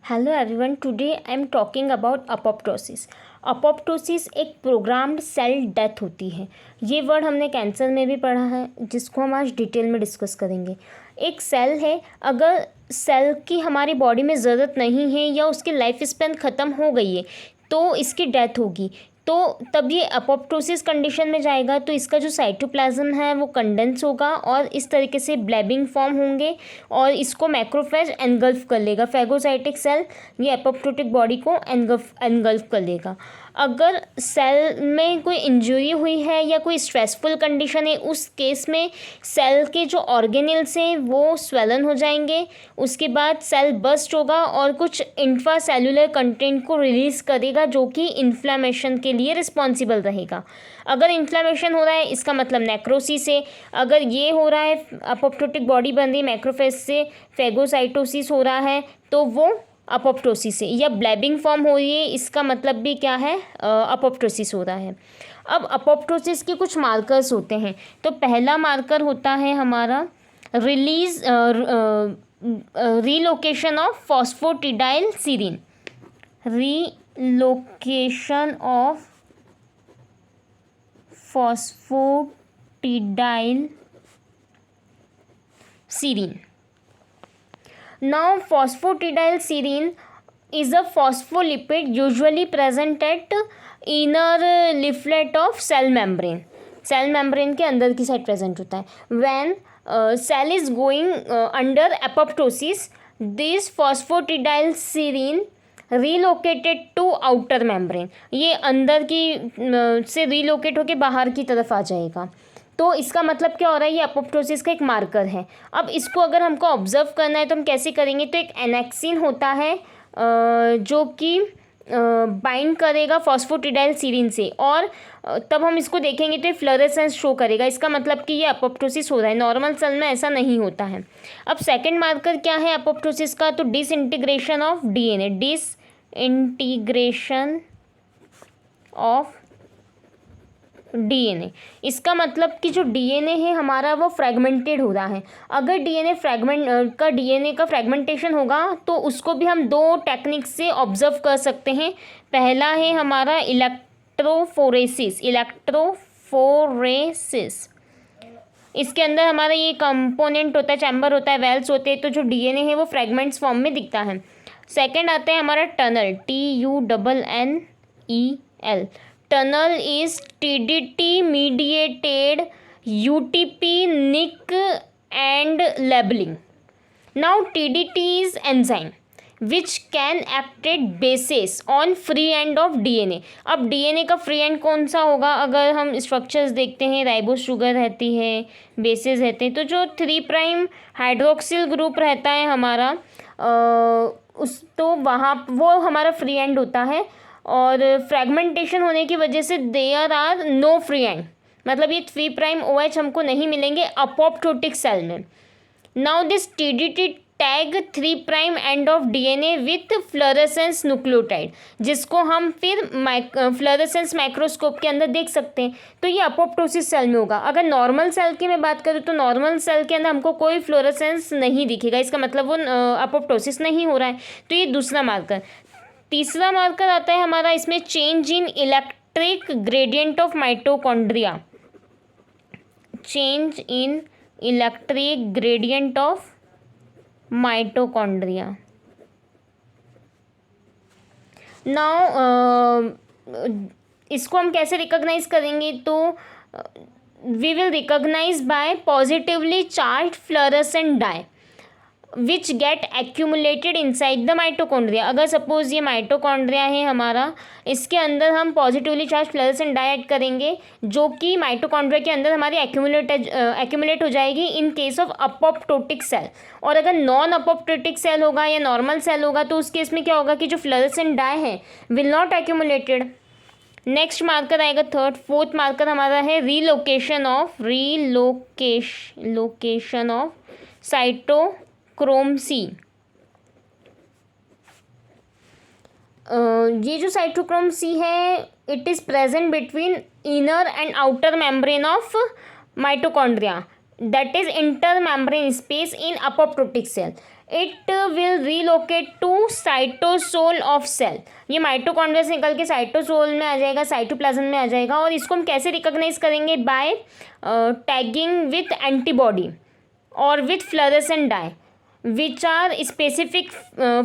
Hello everyone, today I am talking about apoptosis. Apoptosis एक programmed cell death होती है। ये वर्ड हमने कैंसर में भी पढ़ा है, जिसको हम आज डिटेल में डिस्कस करेंगे। एक सेल है, अगर सेल की हमारी बॉडी में ज़रूरत नहीं है या उसकी लाइफ स्पैन ख़त्म हो गई है तो इसकी डेथ होगी। तो तब ये अपोप्टोसिस कंडीशन में जाएगा, तो इसका जो साइटोप्लाज्म है वो कंडेंस होगा और इस तरीके से ब्लैबिंग फॉर्म होंगे और इसको मैक्रोफेज एनगल्फ कर लेगा। फेगोसाइटिक सेल ये एपोप्टोटिक बॉडी को एनगल्फ कर लेगा। अगर सेल में कोई इंजरी हुई है या कोई स्ट्रेसफुल कंडीशन है, उस केस में सेल के जो ऑर्गेनेल्स हैं वो स्वेलन हो जाएंगे। उसके बाद सेल बस्ट होगा और कुछ इंट्रा सेलुलर कंटेंट को रिलीज़ करेगा, जो कि इन्फ्लामेशन के लिए रिस्पॉन्सिबल रहेगा। अगर इन्फ्लामेशन हो रहा है इसका मतलब नेक्रोसिस है। अगर ये हो रहा है अपोप्टोटिक बॉडी बन रही मैक्रोफेज से फेगोसाइटोसिस हो रहा है तो वो अपोप्टोसिस है। या ब्लैबिंग फॉर्म हो रही है, इसका मतलब भी क्या है, अपोप्टोसिस हो रहा है। अब अपोप्टोसिस के कुछ मार्कर्स होते हैं। तो पहला मार्कर होता है हमारा relocation of phosphatidyl serine. Relocation of phosphatidyl serine. Now, phosphatidylserine is a phospholipid usually present at inner leaflet of cell membrane. Cell membrane के अंदर की साइड प्रेजेंट होता है। When cell is going under apoptosis, this phosphatidylserine relocated to outer membrane, ये अंदर की से relocate होके बाहर की तरफ आ जाएगा। तो इसका मतलब क्या हो रहा है, ये अपोप्टोसिस का एक मार्कर है। अब इसको अगर हमको ऑब्जर्व करना है तो हम कैसे करेंगे, तो एक एनेक्सिन होता है जो कि बाइंड करेगा फॉस्फोटिडाइलसीरीन से, और तब हम इसको देखेंगे तो ये फ्लोरेसेंस शो करेगा। इसका मतलब कि ये अपोप्टोसिस हो रहा है। नॉर्मल सेल में ऐसा नहीं होता है। अब सेकंड मार्कर क्या है अपोप्टोसिस का, तो disintegration of DNA. Disintegration of DNA, इसका मतलब कि जो डीएनए है हमारा वो फ्रेगमेंटेड हो रहा है। अगर डीएनए का फ्रेगमेंटेशन होगा तो उसको भी हम दो टेक्निक से ऑब्जर्व कर सकते हैं। पहला है हमारा इलेक्ट्रोफोरेसिस। इसके अंदर हमारा ये कंपोनेंट होता है, चैम्बर होता है, वेल्स होते हैं, तो जो डीएनए है वो फ्रेगमेंट्स फॉर्म में दिखता है। सेकेंड आता है हमारा tunnel, TUNNEL। Tunnel is TDT mediated UTP nick and labeling. Now TDT is enzyme which can act at bases on free end of DNA. अब DNA का फ्री एंड कौन सा होगा, अगर हम स्ट्रक्चर्स देखते हैं राइबोस शुगर रहती है, बेसेस रहते हैं, तो जो 3' हाइड्रोक्सिल ग्रुप रहता है हमारा तो वहाँ वो हमारा फ्री एंड होता है। और फ्रेगमेंटेशन होने की वजह से there are no free end, मतलब ये 3' OH हमको नहीं मिलेंगे अपोप्टोटिक सेल में। Now this TDT tag 3' end of DNA with fluorescence nucleotide, जिसको हम फिर फ्लोरेसेंस माइक्रोस्कोप के अंदर देख सकते हैं। तो ये अपोप्टोसिस सेल में होगा। अगर नॉर्मल सेल की मैं बात करूँ तो नॉर्मल सेल के अंदर हमको कोई फ्लोरेसेंस नहीं दिखेगा, इसका मतलब वो अपोप्टोसिस नहीं हो रहा है। तो ये दूसरा मार्कर। तीसरा मार्कर आता है हमारा इसमें change in electric gradient of mitochondria. Change in electric gradient of mitochondria. Now इसको हम कैसे रिकॉग्नाइज करेंगे, तो we will recognise by positively charge fluorescent dye which get accumulated inside the mitochondria. अगर सपोज ये माइटोकॉन्ड्रिया है हमारा, इसके अंदर हम positively charge fluorescent dye add करेंगे, जो कि माइटोकॉन्ड्रिया के अंदर हमारी एक्यूमुलेट हो जाएगी in case of apoptotic cell. और अगर नॉन अपोप्टोटिक सेल होगा या नॉर्मल सेल होगा तो उस केस में क्या होगा कि जो फ्लोरेसेंट डाई है will not accumulated. Next marker आएगा फोर्थ मार्कर हमारा है रीलोकेशन ऑफ साइटोक्रोम C। ये जो साइटोक्रोम C है, it is present between inner and outer membrane of mitochondria, that is inter membrane space in apoptotic cell. It will relocate to cytosol of cell. ये mitochondria से निकल के cytosol में आ जाएगा, साइटोप्लाज्म में आ जाएगा। और इसको हम कैसे रिकॉग्नाइज करेंगे? बाय टैगिंग विथ एंटीबॉडी और with fluorescent dye which are specific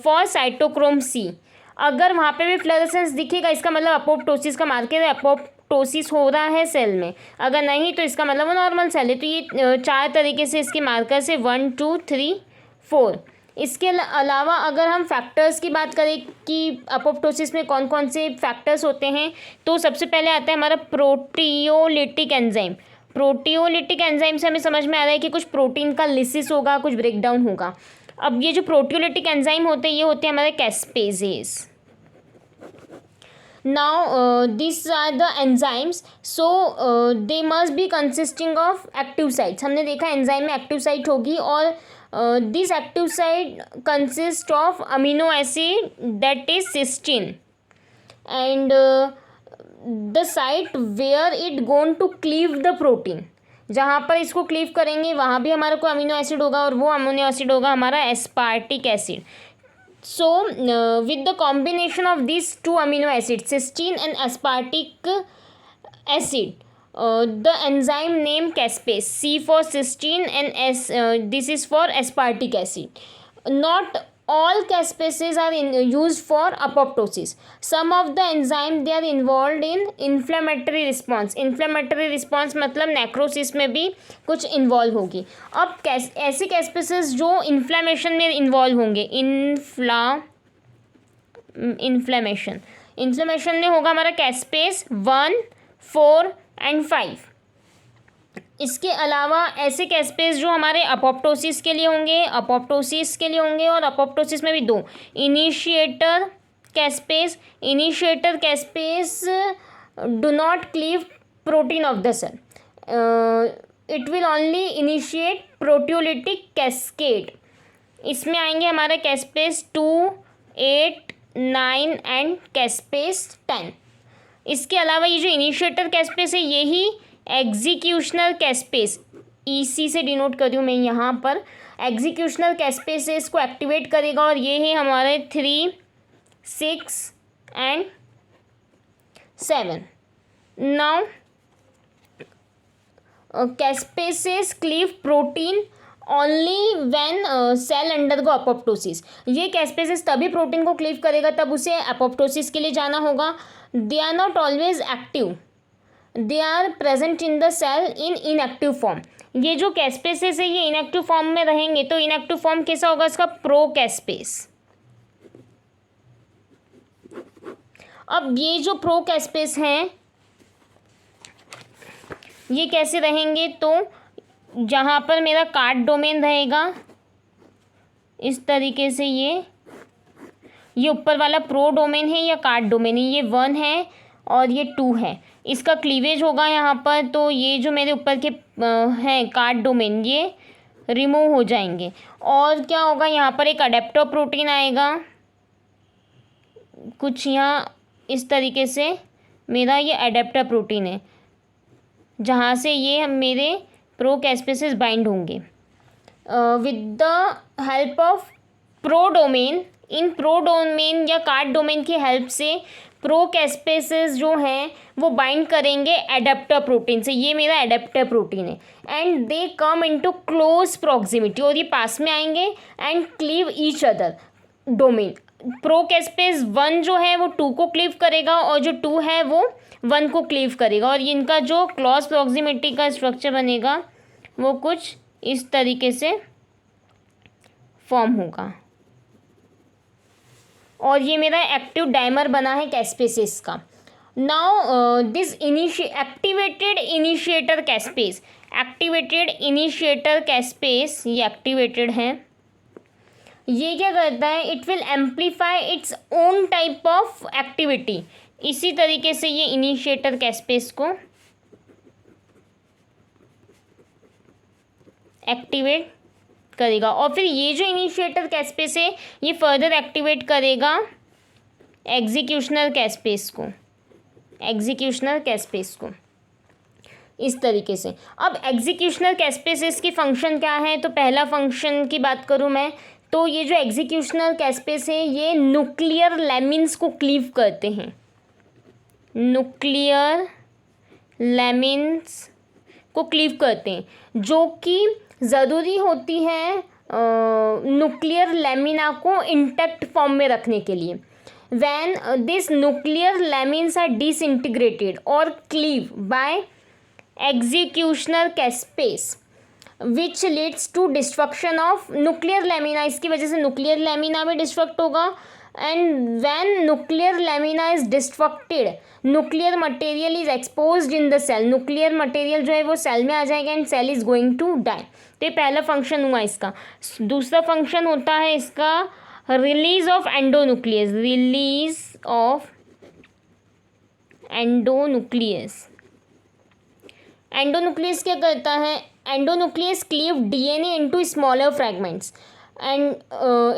for cytochrome c. अगर वहाँ पे भी फ्लोरेसेंस दिखेगा इसका मतलब अपोप्टोसिस का मार्कर है, अपोप्टोसिस हो रहा है सेल में। अगर नहीं तो इसका मतलब वो नॉर्मल सेल है। तो ये 4 तरीके से इसके मार्कर्स है, 1 2 3 4। इसके अलावा अगर हम फैक्टर्स की बात करें कि अपोप्टोसिस में कौन कौन से फैक्टर्स होते हैं, तो सबसे पहले आता है हमारा प्रोटियोलिटिक एंजाइम। प्रोटियोलिटिक एंजाइम से हमें समझ में आ रहा है कि कुछ प्रोटीन का लिसिस होगा, कुछ ब्रेकडाउन होगा। अब ये जो प्रोटियोलिटिक एंजाइम होते हैं ये होते हैं हमारे कैस्पेजेस। Now these are the enzymes, so they must be consisting of active sites। हमने देखा एंजाइम में एक्टिव साइट होगी और this active site consist of amino acid that is cysteine and the site where it gone to cleave the protein. जहाँ पर इसको cleave करेंगे वहाँ भी हमारे को अमीनो एसिड होगा और वो अमीनो एसिड होगा हमारा aspartic acid. So with the combination of these two amino acids, cysteine and aspartic acid, the enzyme name caspase, C for cysteine and this is for aspartic acid. Not all caspases are used for apoptosis. Some of the enzyme they are involved in inflammatory response। inflammatory response मतलब necrosis में भी कुछ involve होगी। अब ऐसे कैस्पेसेस जो inflammation में involve होंगे, इन्फ्लामेशन में होगा हमारा कैस्पेस 1 4 एंड 5। इसके अलावा ऐसे कैस्पेस जो हमारे अपोप्टोसिस के लिए होंगे और अपोप्टोसिस में भी 2 initiator caspase do not cleave protein of the cell, it will only initiate proteolytic cascade. इसमें आएंगे हमारे कैस्पेस 2 8 9 एंड कैस्पेस 10। इसके अलावा ये जो इनिशिएटर कैस्पेस है यही एग्जीक्यूशनल कैस्पेस, EC से डिनोट कर रही हूँ मैं यहाँ पर, एग्जीक्यूशनल कैस्पेस से इसको एक्टिवेट करेगा और ये है हमारे 3 6 and 7। Now caspases cleave protein only when cell undergo apoptosis. ये कैस्पेसेस तभी प्रोटीन को क्लीव करेगा तब उसे अपोप्टोसिस के लिए जाना होगा। They are not always active, they are present in the cell in inactive form. ये जो कैस्पेसेस है ये इनएक्टिव फॉर्म में रहेंगे तो इनएक्टिव फॉर्म कैसा होगा इसका? प्रोकैस्पेस। अब ये जो प्रोकैस्पेस हैं ये कैसे रहेंगे? तो जहाँ पर मेरा कार्ड डोमेन रहेगा इस तरीके से, ये ऊपर वाला प्रो डोमेन है या कार्ड डोमेन है, ये 1 है और ये 2 है। इसका क्लीवेज होगा यहाँ पर, तो ये जो मेरे ऊपर के हैं कार्ड डोमेन ये रिमूव हो जाएंगे। और क्या होगा यहाँ पर एक अडेप्टर प्रोटीन आएगा कुछ यहाँ इस तरीके से, मेरा ये अडेप्टर प्रोटीन है जहाँ से ये मेरे प्रोकैस्पेसेस बाइंड होंगे विद द हेल्प ऑफ प्रोडोमेन। इन प्रोडोमेन या कार्ड डोमेन की हेल्प से प्रोकैस्पेसेस जो हैं वो बाइंड करेंगे एडेप्टर प्रोटीन से। ये मेरा एडेप्टर प्रोटीन है and they come into close proximity, और ये पास में आएंगे and cleave each other domain. Procaspase 1 जो है वो 2 को क्लीव करेगा और जो 2 है वो 1 को क्लीव करेगा और इनका जो क्लोज प्रॉक्सिमिटी का स्ट्रक्चर बनेगा वो कुछ इस तरीके से फॉर्म होगा। और ये मेरा एक्टिव डाइमर बना है कैस्पेसेस का। नाउ दिस एक्टिवेटेड इनिशिएटर कैस्पेस ये एक्टिवेटेड है। ये क्या करता है? It will amplify its own type of activity. इसी तरीके से ये इनिशिएटर कैस्पेस को एक्टिवेट करेगा और फिर ये जो इनिशिएटर कैस्पेस है ये फर्दर एक्टिवेट करेगा एग्जीक्यूशनल कैस्पेस को इस तरीके से। अब एग्जीक्यूशनल कैस्पेसेस की फंक्शन क्या है? तो पहला फंक्शन की बात करूँ मैं तो ये जो एग्जीक्यूशनल कैस्पेस है ये न्यूक्लियर लैमिन्स को क्लीव करते हैं, न्यूक्लियर लैमिन्स को क्लीव करते हैं, जो कि ज़रूरी होती है न्यूक्लियर लैमिना को इंटैक्ट फॉर्म में रखने के लिए। When this nuclear lamins are disintegrated और cleave by executional caspase which leads to destruction of nuclear lamina, इसकी वजह से न्यूक्लियर लैमिना भी डिस्ट्रक्ट होगा। And when nuclear lamina is destructed, nuclear material is exposed in the cell, nuclear material जो है वो cell में आ जाएगा and cell is going to die. तो ये पहला फंक्शन हुआ इसका। दूसरा फंक्शन होता है इसका release of endonuclease, release of endonuclease. Endonuclease क्या करता है? Endonuclease cleave DNA into smaller fragments and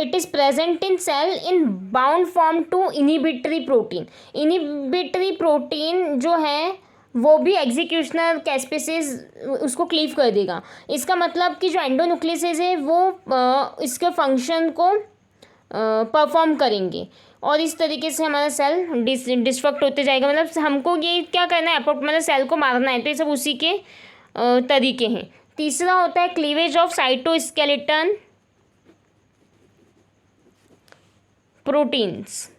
it is present in cell in bound form to inhibitory protein. Inhibitory protein जो है वो भी एग्जीक्यूशनल कैस्पेसेस उसको क्लीव कर देगा। इसका मतलब कि जो एंडोन्यूक्लियसेस है वो इसके फंक्शन को परफॉर्म करेंगे और इस तरीके से हमारा सेल डिस्ट्रक्ट होते जाएगा। मतलब हमको ये क्या करना है, मतलब सेल को मारना है, तो ये सब उसी के तरीके हैं। तीसरा होता है क्लीवेज ऑफ साइटोस्केलेटन प्रोटीन्स,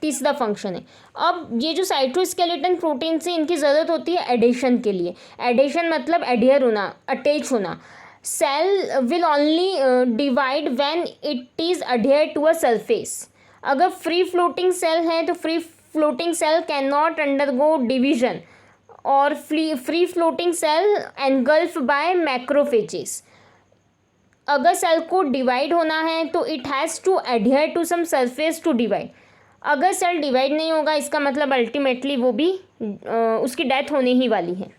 तीसरा फंक्शन है। अब ये जो साइटोस्केलेटन प्रोटीन्स है इनकी ज़रूरत होती है एडेशन के लिए। एडेशन मतलब एडियर होना, अटैच होना। Cell will only divide when it is adhere to a surface. अगर फ्री फ्लोटिंग सेल है तो free floating cell can not undergo division और free floating cell engulf by macrophages. अगर सेल को डिवाइड होना है तो it has to adhere to some surface to divide. अगर सेल डिवाइड नहीं होगा इसका मतलब अल्टीमेटली वो भी उसकी डेथ होने ही वाली है।